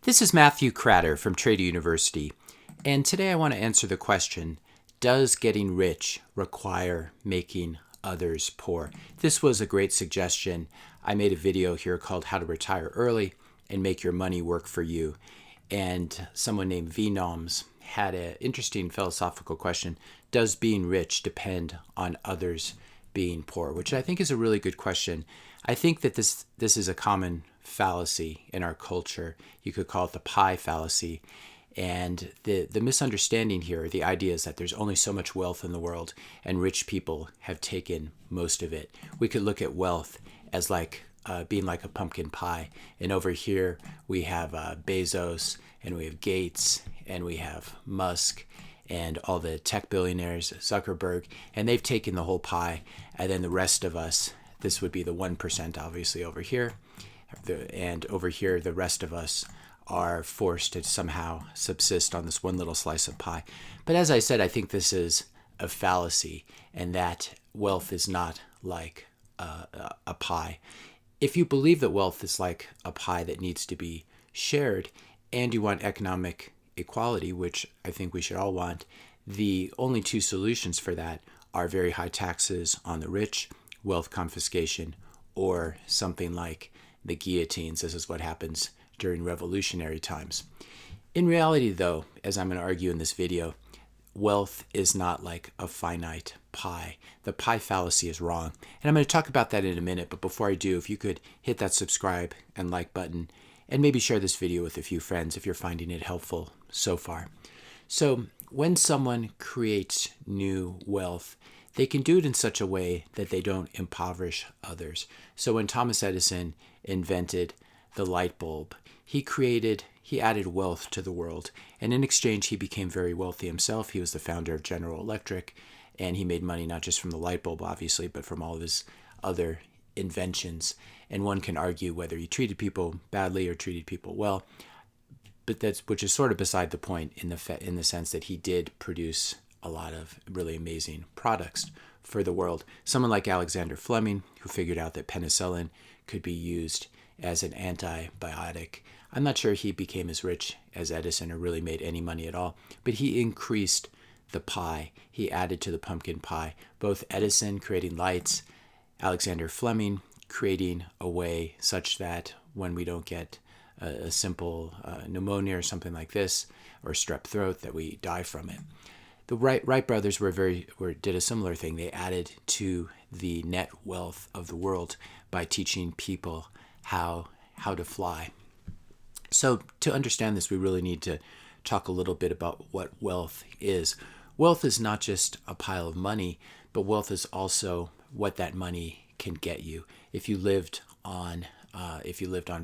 This is Matthew Cratter from Trader University, and today I want to answer the question, does getting rich require making others poor? This was a great suggestion. I made a video here called How to Retire Early and Make Your Money Work for You, and someone named Vnoms had an interesting philosophical question, does being rich depend on others being poor? Which I think is a really good question. I think that this is a common fallacy in our culture. You could call it the pie fallacy. And the misunderstanding here, the idea is that there's only so much wealth in the world and rich people have taken most of it. We could look at wealth as like being like a pumpkin pie. And over here we have Bezos and we have Gates and we have Musk and all the tech billionaires, Zuckerberg, and they've taken the whole pie. And then the rest of us, this would be the 1% obviously over here. And over here, the rest of us are forced to somehow subsist on this one little slice of pie. But as I said, I think this is a fallacy and that wealth is not like a pie. If you believe that wealth is like a pie that needs to be shared and you want economic equality, which I think we should all want, the only two solutions for that are very high taxes on the rich, wealth confiscation, or something like the guillotines. This is what happens during revolutionary times. In reality, though, as I'm going to argue in this video, wealth is not like a finite pie. The pie fallacy is wrong. And I'm going to talk about that in a minute. But before I do, if you could hit that subscribe and like button and maybe share this video with a few friends if you're finding it helpful so far. So when someone creates new wealth, they can do it in such a way that they don't impoverish others. So when Thomas Edison invented the light bulb, he added wealth to the world. And in exchange, he became very wealthy himself. He was the founder of General Electric, and he made money not just from the light bulb, obviously, but from all of his other inventions. And one can argue whether he treated people badly or treated people well, but which is sort of beside the point in the sense that he did produce a lot of really amazing products for the world. Someone like Alexander Fleming, who figured out that penicillin could be used as an antibiotic. I'm not sure he became as rich as Edison or really made any money at all, but he increased the pie. He added to the pumpkin pie. Both Edison creating lights, Alexander Fleming creating a way such that when we don't get a simple pneumonia or something like this, or strep throat, that we die from it. The Wright Brothers did a similar thing. They added to the net wealth of the world by teaching people how to fly. So to understand this, we really need to talk a little bit about what wealth is. Wealth is not just a pile of money, but wealth is also what that money can get you. If you lived on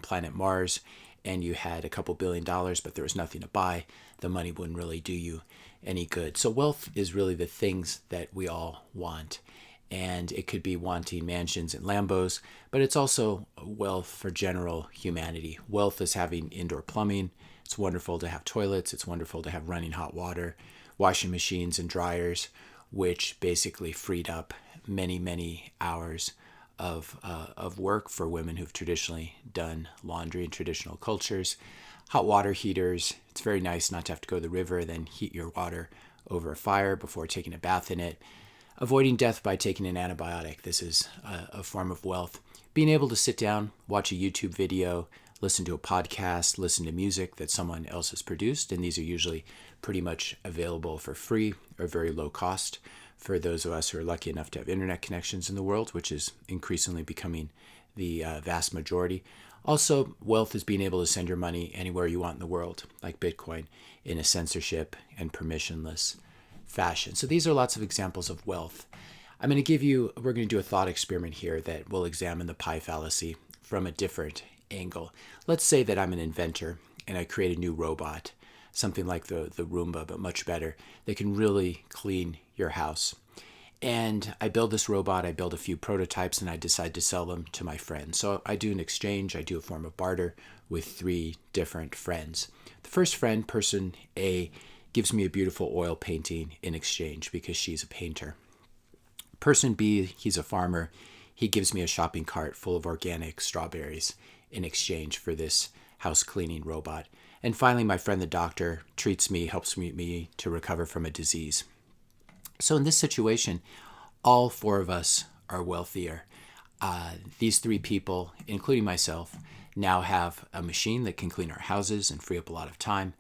planet Mars and you had a couple $1 billion, but there was nothing to buy, the money wouldn't really do you any good. So wealth is really the things that we all want. And it could be wanting mansions and Lambos, but it's also wealth for general humanity. Wealth is having indoor plumbing. It's wonderful to have toilets. It's wonderful to have running hot water, washing machines and dryers, which basically freed up many, many hours of work for women who've traditionally done laundry in traditional cultures. Hot water heaters. It's very nice not to have to go to the river, then heat your water over a fire before taking a bath in it. Avoiding death by taking an antibiotic. This is a form of wealth. Being able to sit down, watch a YouTube video, listen to a podcast, listen to music that someone else has produced, and these are usually pretty much available for free or very low cost for those of us who are lucky enough to have internet connections in the world, which is increasingly becoming the vast majority. Also, wealth is being able to send your money anywhere you want in the world, like Bitcoin, in a censorship and permissionless fashion. So these are lots of examples of wealth. We're going to do a thought experiment here that will examine the pie fallacy from a different angle. Let's say that I'm an inventor and I create a new robot, something like the Roomba, but much better, that can really clean your house. And I build this robot, I build a few prototypes, and I decide to sell them to my friends. So I do an exchange, I do a form of barter with 3 different friends. The first friend, person A, gives me a beautiful oil painting in exchange because she's a painter. Person B, he's a farmer. He gives me a shopping cart full of organic strawberries in exchange for this house cleaning robot. And finally, my friend the doctor treats me, helps me to recover from a disease. So in this situation, all four of us are wealthier. These three people, including myself, now have a machine that can clean our houses and free up a lot of time.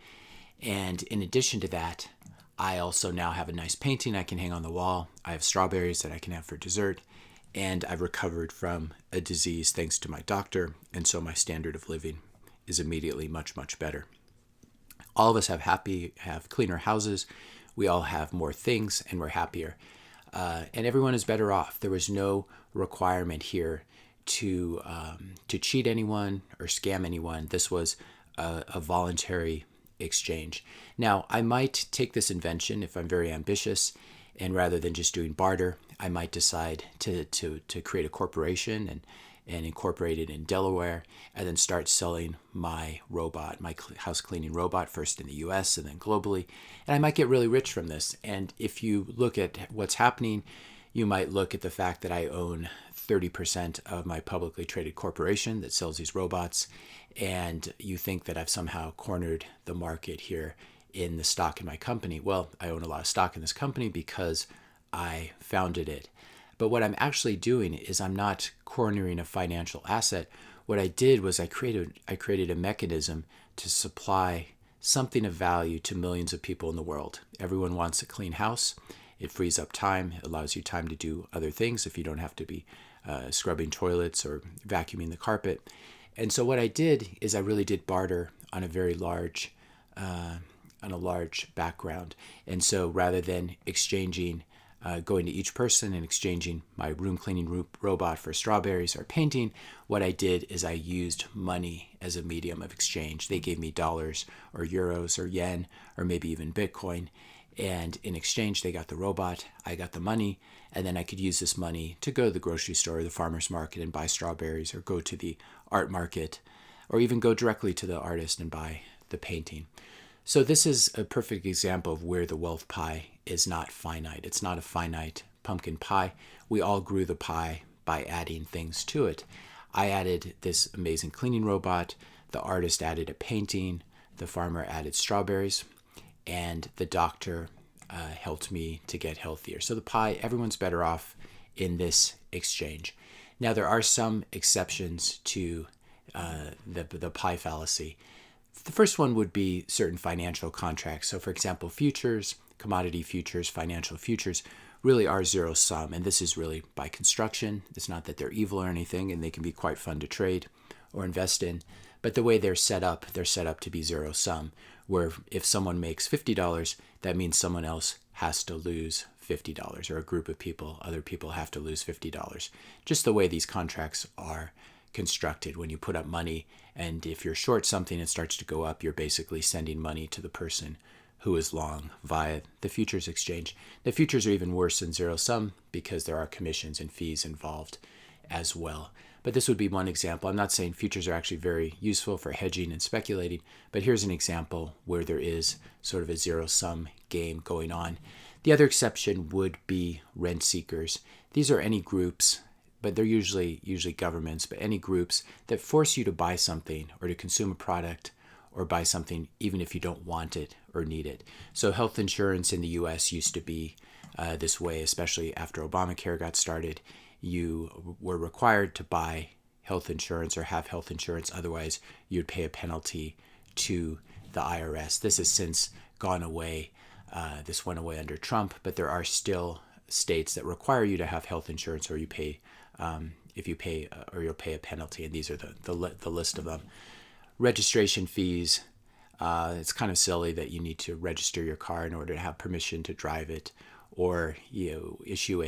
And in addition to that, I also now have a nice painting I can hang on the wall. I have strawberries that I can have for dessert. And I've recovered from a disease thanks to my doctor. And so my standard of living is immediately much, much better. All of us have cleaner houses. We all have more things and we're happier. And everyone is better off. There was no requirement here to cheat anyone or scam anyone. This was a voluntary exchange. Now, I might take this invention if I'm very ambitious, and rather than just doing barter, I might decide to create a corporation and incorporate it in Delaware, and then start selling my robot, my house cleaning robot, first in the US and then globally. And I might get really rich from this. And if you look at what's happening, you might look at the fact that I own 30% of my publicly traded corporation that sells these robots, and you think that I've somehow cornered the market here in the stock in my company. Well, I own a lot of stock in this company because I founded it. But what I'm actually doing is I'm not cornering a financial asset. What I did was I created a mechanism to supply something of value to millions of people in the world. Everyone wants a clean house. It frees up time. It allows you time to do other things if you don't have to be scrubbing toilets or vacuuming the carpet. And so what I did is I really did barter on a very large background. And so rather than going to each person and exchanging my room cleaning robot for strawberries or painting, what I did is I used money as a medium of exchange. They gave me dollars or euros or yen or maybe even Bitcoin. And in exchange, they got the robot, I got the money, and then I could use this money to go to the grocery store or the farmer's market and buy strawberries, or go to the art market, or even go directly to the artist and buy the painting. So this is a perfect example of where the wealth pie is not finite. It's not a finite pumpkin pie. We all grew the pie by adding things to it. I added this amazing cleaning robot. The artist added a painting. The farmer added strawberries. And the doctor helped me to get healthier. So the pie, everyone's better off in this exchange. Now, there are some exceptions to the pie fallacy. The first one would be certain financial contracts. So, for example, futures, commodity futures, financial futures really are zero sum. And this is really by construction. It's not that they're evil or anything, and they can be quite fun to trade or invest in. But the way they're set up to be zero sum, where if someone makes $50, that means someone else has to lose $50, or a group of people, other people have to lose $50. Just the way these contracts are constructed. When you put up money, and if you're short something, it starts to go up, you're basically sending money to the person who is long via the futures exchange. The futures are even worse than zero sum because there are commissions and fees involved as well. But this would be one example. I'm not saying futures are actually very useful for hedging and speculating, but here's an example where there is sort of a zero-sum game going on. The other exception would be rent seekers. These are any groups, but they're usually governments, but any groups that force you to buy something or to consume a product or buy something even if you don't want it or need it. So health insurance in the US used to be this way, especially after Obamacare got started. You were required to buy health insurance or have health insurance. Otherwise, you'd pay a penalty to the IRS. This has since gone away. This went away under Trump, but there are still states that require you to have health insurance, or you pay if you pay or you'll pay a penalty. And these are the list of them. Registration fees. It's kind of silly that you need to register your car in order to have permission to drive it. Or you issue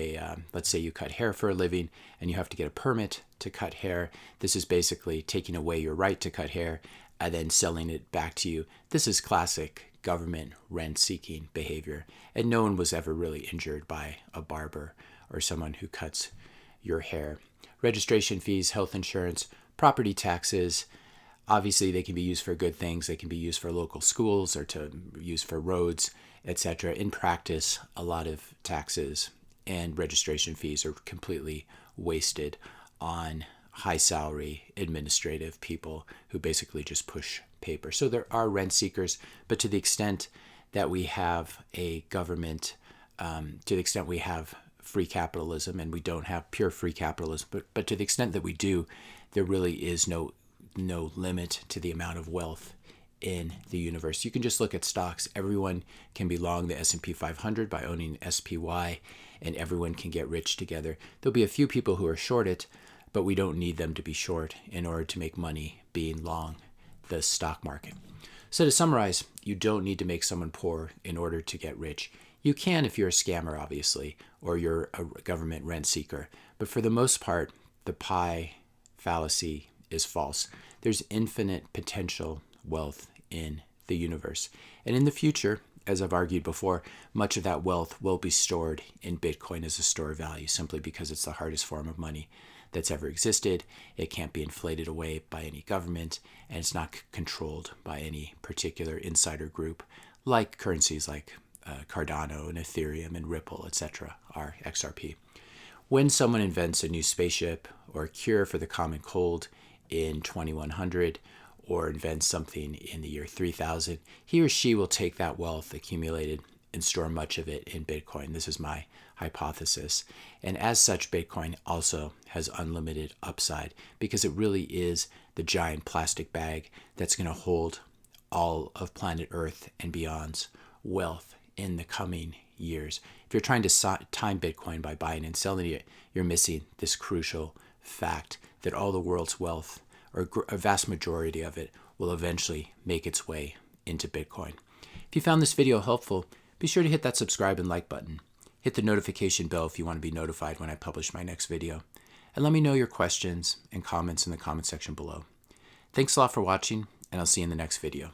let's say you cut hair for a living and you have to get a permit to cut hair. This is basically taking away your right to cut hair and then selling it back to you. This is classic government rent-seeking behavior. And no one was ever really injured by a barber or someone who cuts your hair. Registration fees, health insurance, property taxes. Obviously, they can be used for good things. They can be used for local schools or to use for roads, etc. In practice, a lot of taxes and registration fees are completely wasted on high salary administrative people who basically just push paper. So there are rent seekers, but to the extent that we have a government, to the extent we have free capitalism, and we don't have pure free capitalism, but to the extent that we do, there really is no limit to the amount of wealth in the universe. You can just look at stocks. Everyone can be long the S&P 500 by owning SPY, and everyone can get rich together. There'll be a few people who are short it, but we don't need them to be short in order to make money being long the stock market. So to summarize, you don't need to make someone poor in order to get rich. You can if you're a scammer, obviously, or you're a government rent seeker. But for the most part, the pie fallacy is false. There's infinite potential wealth in the universe. And in the future, as I've argued before, much of that wealth will be stored in Bitcoin as a store of value, simply because it's the hardest form of money that's ever existed. It can't be inflated away by any government, and it's not controlled by any particular insider group like currencies like Cardano and Ethereum and Ripple, etc., are XRP. When someone invents a new spaceship or a cure for the common cold in 2100, or invents something in the year 3000, he or she will take that wealth accumulated and store much of it in Bitcoin. This is my hypothesis. And as such, Bitcoin also has unlimited upside because it really is the giant plastic bag that's going to hold all of planet Earth and beyond's wealth in the coming years. If you're trying to time Bitcoin by buying and selling it, you're missing this crucial fact that all the world's wealth, or a vast majority of it, will eventually make its way into Bitcoin. If you found this video helpful, be sure to hit that subscribe and like button. Hit the notification bell if you want to be notified when I publish my next video. And let me know your questions and comments in the comment section below. Thanks a lot for watching, and I'll see you in the next video.